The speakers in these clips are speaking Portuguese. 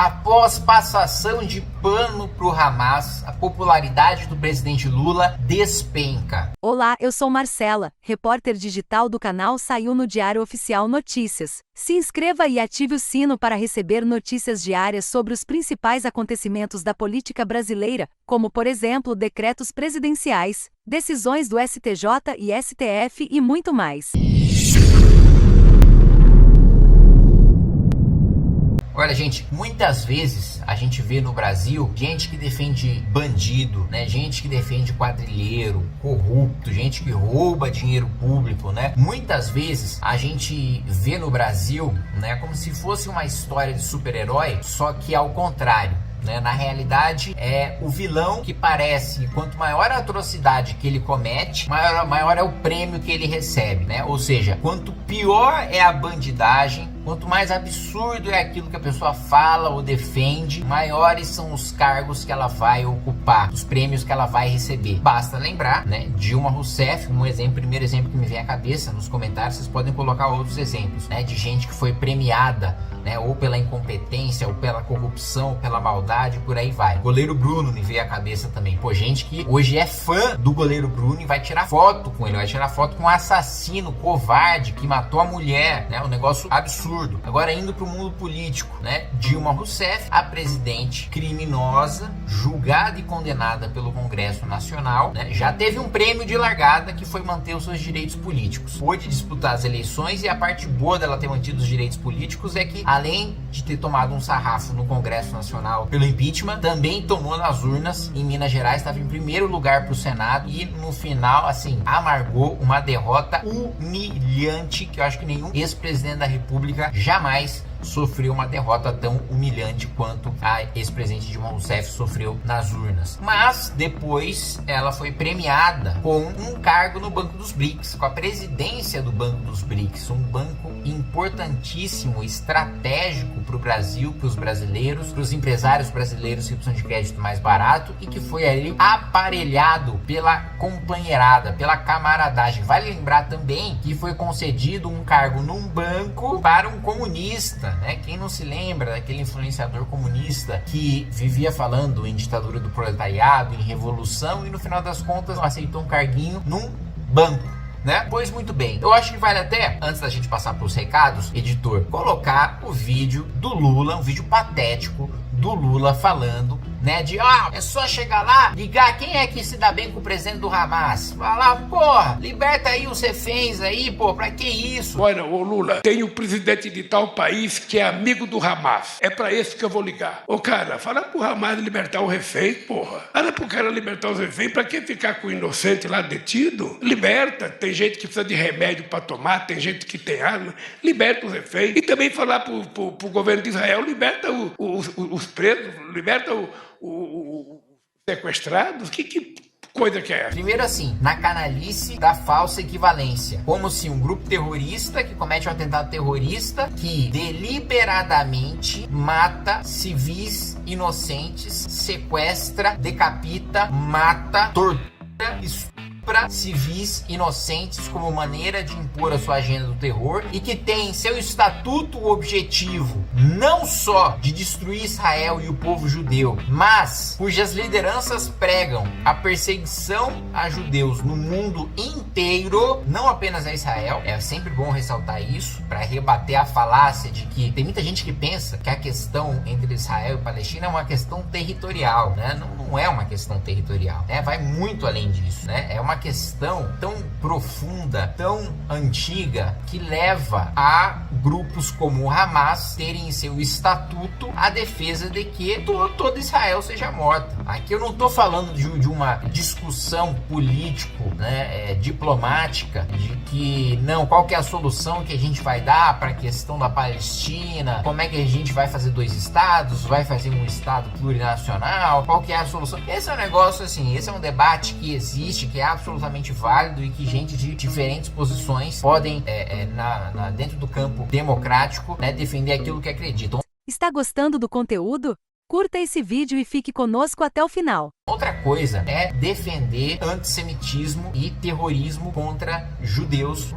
Após passação de pano pro Hamas, a popularidade do presidente Lula despenca. Olá, eu sou Marcela, repórter digital do canal Saiu no Diário Oficial Notícias. Se inscreva e ative o sino para receber notícias diárias sobre os principais acontecimentos da política brasileira, como, por exemplo, decretos presidenciais, decisões do STJ e STF e muito mais. Olha, gente, muitas vezes a gente vê no Brasil gente que defende bandido, né? Gente que defende quadrilheiro, corrupto, gente que rouba dinheiro público, né? Muitas vezes a gente vê no Brasil, né, como se fosse uma história de super-herói, só que ao contrário. Na realidade, é o vilão que parece, quanto maior a atrocidade que ele comete, maior é o prêmio que ele recebe, né? Ou seja, quanto pior é a bandidagem, quanto mais absurdo é aquilo que a pessoa fala ou defende, maiores são os cargos que ela vai ocupar, os prêmios que ela vai receber. Basta lembrar, né, Dilma Rousseff, primeiro exemplo que me vem à cabeça. Nos comentários vocês podem colocar outros exemplos, né, de gente que foi premiada, né, ou pela incompetência, ou pela corrupção, ou pela maldade, por aí vai. Goleiro Bruno me veio à cabeça também. Pô, gente que hoje é fã do goleiro Bruno e vai tirar foto com ele, vai tirar foto com um assassino covarde que matou a mulher, né, um negócio absurdo. Agora, indo para o mundo político, né, Dilma Rousseff, a presidente criminosa, julgada e condenada pelo Congresso Nacional, né, já teve um prêmio de largada que foi manter os seus direitos políticos. Pôde disputar as eleições, e a parte boa dela ter mantido os direitos políticos é que, além de ter tomado um sarrafo no Congresso Nacional pelo impeachment, também tomou nas urnas em Minas Gerais, estava em primeiro lugar para o Senado e no final, assim, amargou uma derrota humilhante que eu acho que nenhum ex-presidente da República jamais sofreu uma derrota tão humilhante quanto a ex-presidente Dilma Rousseff sofreu nas urnas. Mas depois ela foi premiada com um cargo no Banco dos BRICS, com a presidência do Banco dos BRICS, um banco importantíssimo, estratégico para o Brasil, para os brasileiros, para os empresários brasileiros que precisam de crédito mais barato, e que foi ali aparelhado pela companheirada, pela camaradagem. Vale lembrar também que foi concedido um cargo num banco para um comunista, né? Quem não se lembra daquele influenciador comunista que vivia falando em ditadura do proletariado, em revolução, e no final das contas aceitou um carguinho num banco, né? Pois muito bem, eu acho que vale até, antes da gente passar para os recados, editor, colocar o vídeo do Lula, um vídeo patético do Lula falando, né, de é só chegar lá, ligar quem é que se dá bem com o presidente do Hamas, falar, porra, liberta aí os reféns aí, pô, pra que isso? Olha, ô Lula, tem o presidente de tal país que é amigo do Hamas, é pra esse que eu vou ligar. Ô cara, fala pro Hamas libertar o refém, porra, fala pro cara libertar os reféns, pra que ficar com o inocente lá detido? Liberta, tem gente que precisa de remédio pra tomar, tem gente que tem arma, liberta os reféns. E também falar pro governo de Israel, liberta os presos, liberta os sequestrados. Que coisa que é essa? Primeiro, assim, na canalice da falsa equivalência, como se um grupo terrorista que comete um atentado terrorista, que deliberadamente mata civis inocentes, sequestra, decapita, mata, tortura, estupra civis inocentes como maneira de impor a sua agenda do terror, e que tem em seu estatuto o objetivo não só de destruir Israel e o povo judeu, mas cujas lideranças pregam a perseguição a judeus no mundo inteiro, não apenas a Israel. É sempre bom ressaltar isso para rebater a falácia de que tem muita gente que pensa que a questão entre Israel e Palestina é uma questão territorial, né? Não é uma questão territorial, né? Vai muito além disso, né? É uma questão tão profunda, tão antiga, que leva a grupos como o Hamas terem em seu estatuto a defesa de que todo Israel seja morta. Aqui eu não estou falando de uma discussão político, né, diplomática, de que não, qual que é a solução que a gente vai dar para a questão da Palestina, como é que a gente vai fazer 2 estados, vai fazer um estado plurinacional, qual que é a solução. Esse é um negócio assim, esse é um debate que existe, que é absolutamente válido, e que gente de diferentes posições podem, dentro do campo democrático, né, defender aquilo que acreditam. Está gostando do conteúdo? Curta esse vídeo e fique conosco até o final. Outra coisa é defender antissemitismo e terrorismo contra judeus,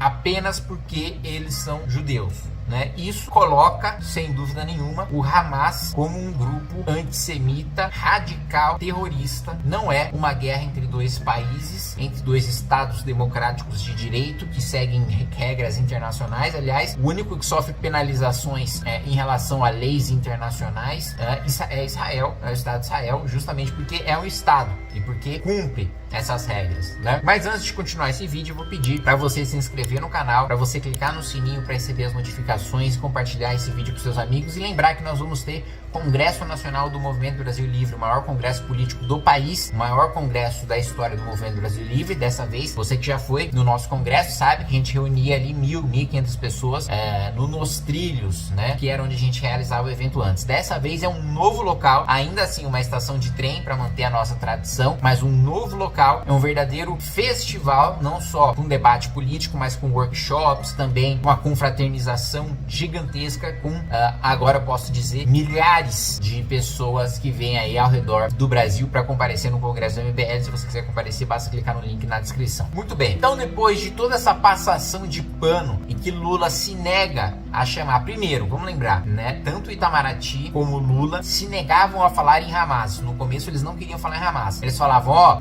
apenas porque eles são judeus. né? Isso coloca, sem dúvida nenhuma, o Hamas como um grupo antissemita, radical, terrorista. Não é uma guerra entre dois países, entre dois estados democráticos de direito que seguem regras internacionais. Aliás, o único que sofre penalizações em relação a leis internacionais é Israel, é o Estado de Israel, justamente porque é um Estado e porque cumpre essas regras, né? Mas antes de continuar esse vídeo, eu vou pedir para você se inscrever no canal, para você clicar no sininho para receber as notificações, compartilhar esse vídeo com seus amigos e lembrar que nós vamos ter Congresso Nacional do Movimento Brasil Livre, o maior congresso político do país, o maior congresso da história do Movimento Brasil Livre. Dessa vez, você que já foi no nosso congresso sabe que a gente reunia ali 1.500 pessoas nos trilhos, né? Que era onde a gente realizava o evento antes. Dessa vez é um novo local, ainda assim uma estação de trem para manter a nossa tradição, mas um novo local, é um verdadeiro festival, não só com debate político, mas com workshops, também uma confraternização gigantesca com, agora eu posso dizer, milhares de pessoas que vêm aí ao redor do Brasil para comparecer no Congresso do MBL. Se você quiser comparecer, basta clicar no link na descrição. Muito bem, então depois de toda essa passação de pano e que Lula se nega a chamar, primeiro, vamos lembrar, né, tanto Itamaraty como Lula se negavam a falar em Hamas. No começo eles não queriam falar em Hamas, eles falavam,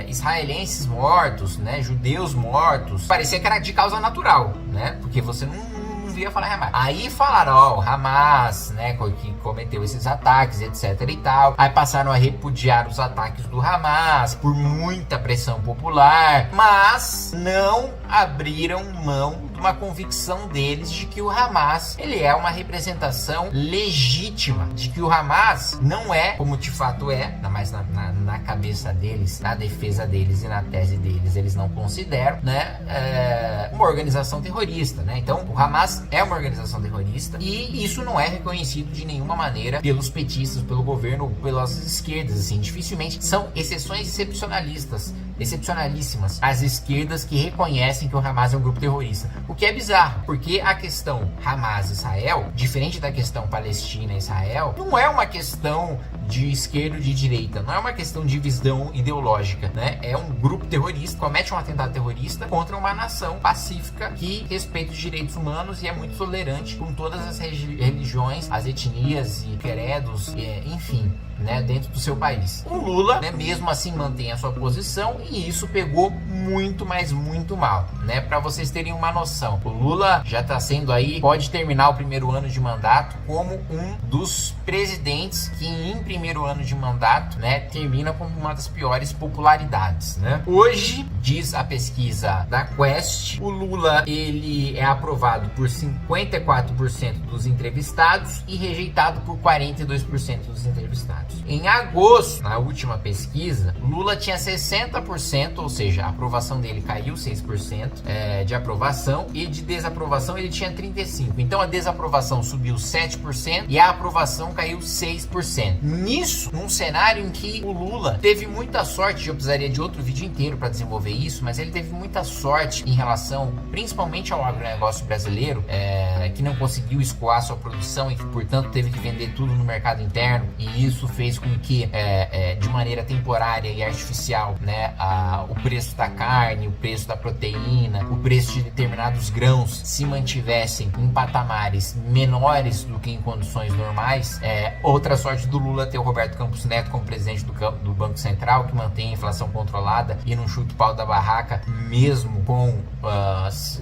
israelenses mortos, né, judeus mortos. Parecia que era de causa natural, né, porque você não via falar em Hamas. Aí falaram, o Hamas, né, que cometeu esses ataques, etc e tal. Aí passaram a repudiar os ataques do Hamas por muita pressão popular, mas não abriram mão de uma convicção deles de que o Hamas, ele é uma representação legítima, de que o Hamas não é, como de fato é, mas na cabeça deles, na defesa deles e na tese deles, eles não consideram, né, uma organização terrorista, né? Então, o Hamas é uma organização terrorista e isso não é reconhecido de nenhuma maneira pelos petistas, pelo governo, pelas esquerdas, assim, dificilmente. São exceções excepcionalíssimas as esquerdas que reconhecem que o Hamas é um grupo terrorista, o que é bizarro, porque a questão Hamas-Israel, diferente da questão Palestina-Israel, não é uma questão de esquerda ou de direita, não é uma questão de visão ideológica, né? É um grupo terrorista, comete um atentado terrorista contra uma nação pacífica que respeita os direitos humanos e é muito tolerante com todas as religiões, as etnias e credos, enfim, né, dentro do seu país. O Lula, né, mesmo assim mantém a sua posição e isso pegou muito, mas muito mal, né? Para vocês terem uma noção, o Lula já está sendo aí, pode terminar o primeiro ano de mandato como um dos presidentes que em primeiro ano de mandato, né, termina com uma das piores popularidades, né? Hoje, diz a pesquisa da Quest, o Lula, ele é aprovado por 54% dos entrevistados e rejeitado por 42% dos entrevistados. Em agosto, na última pesquisa, Lula tinha 60%, ou seja, a aprovação dele caiu 6% de aprovação, e de desaprovação ele tinha 35%. Então a desaprovação subiu 7% e a aprovação caiu 6%. Nisso, num cenário em que o Lula teve muita sorte, eu precisaria de outro vídeo inteiro para desenvolver isso, mas ele teve muita sorte em relação, principalmente ao agronegócio brasileiro, que não conseguiu escoar sua produção e que, portanto, teve que vender tudo no mercado interno, e isso fez com que, de maneira temporária e artificial, né, o preço da carne, o preço da proteína, o preço de determinados grãos se mantivessem em patamares menores do que em condições normais. Outra sorte do Lula é ter o Roberto Campos Neto como presidente do Banco Central, que mantém a inflação controlada e não chuta o pau da barraca, mesmo com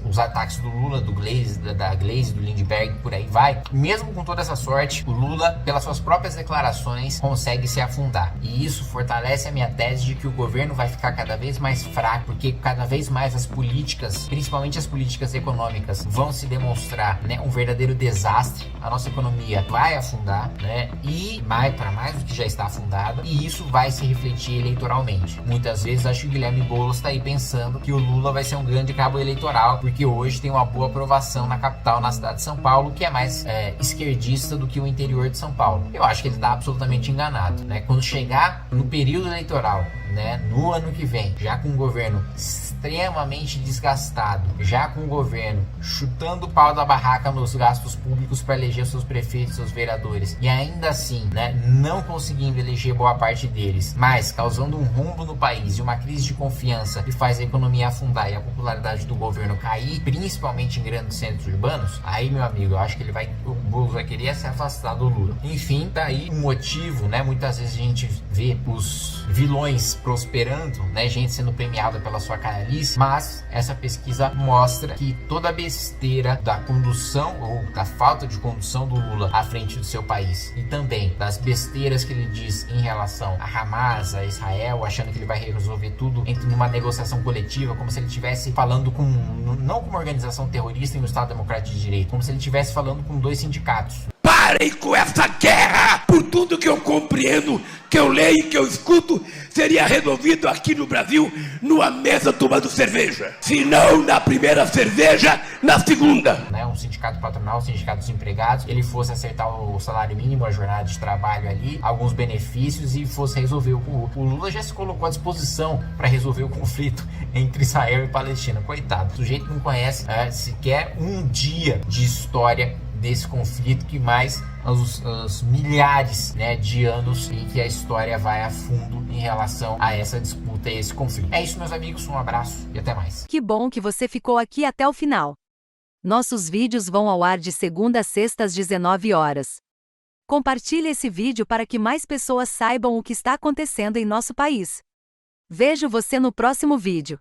os ataques do Lula, da Glaze, do Lindbergh, por aí vai. Mesmo com toda essa sorte, o Lula, pelas suas próprias declarações, consegue se afundar. E isso fortalece a minha tese de que o governo vai ficar cada vez mais fraco, porque cada vez mais as políticas, principalmente as políticas econômicas, vão se demonstrar, né, um verdadeiro desastre. A nossa economia vai afundar, né, e para mais do que já está afundada, e isso vai se refletir eleitoralmente. Muitas vezes acho que o Guilherme Boulos está aí pensando que o Lula vai ser um grande cabo eleitoral, porque hoje tem uma boa aprovação na capital, na cidade de São Paulo, que é mais esquerdista do que o interior de São Paulo. Eu acho que ele está absolutamente enganado, né? Quando chegar no período eleitoral né, no ano que vem, já com um governo extremamente desgastado, já com o governo chutando o pau da barraca nos gastos públicos para eleger seus prefeitos, seus vereadores, e ainda assim, né, não conseguindo eleger boa parte deles, mas causando um rombo no país e uma crise de confiança que faz a economia afundar e a popularidade do governo cair, principalmente em grandes centros urbanos, aí, meu amigo, eu acho que o Boulos vai querer se afastar do Lula. Enfim, tá aí um motivo, né, muitas vezes a gente vê os vilões prosperando, né, gente sendo premiada pela sua canalice, mas essa pesquisa mostra que toda a besteira da condução ou da falta de condução do Lula à frente do seu país, e também das besteiras que ele diz em relação a Hamas, a Israel, achando que ele vai resolver tudo numa negociação coletiva, como se ele estivesse falando não com uma organização terrorista em um Estado Democrático de Direito, como se ele estivesse falando com 2 sindicatos. Parem com essa guerra! Por tudo que eu compreendo, que eu leio, que eu escuto, seria resolvido aqui no Brasil numa mesa tomando cerveja. Se não na primeira cerveja, na segunda. Né, um sindicato patronal, um sindicato dos empregados, ele fosse acertar o salário mínimo, a jornada de trabalho ali, alguns benefícios e fosse resolver o Lula já se colocou à disposição para resolver o conflito entre Israel e Palestina. Coitado, o sujeito não conhece sequer um dia de história desse conflito, que mais os milhares, né, de anos em que a história vai a fundo em relação a essa disputa e esse conflito. É isso, meus amigos, um abraço e até mais. Que bom que você ficou aqui até o final. Nossos vídeos vão ao ar de segunda a sexta às 19 horas. Compartilhe esse vídeo para que mais pessoas saibam o que está acontecendo em nosso país. Vejo você no próximo vídeo.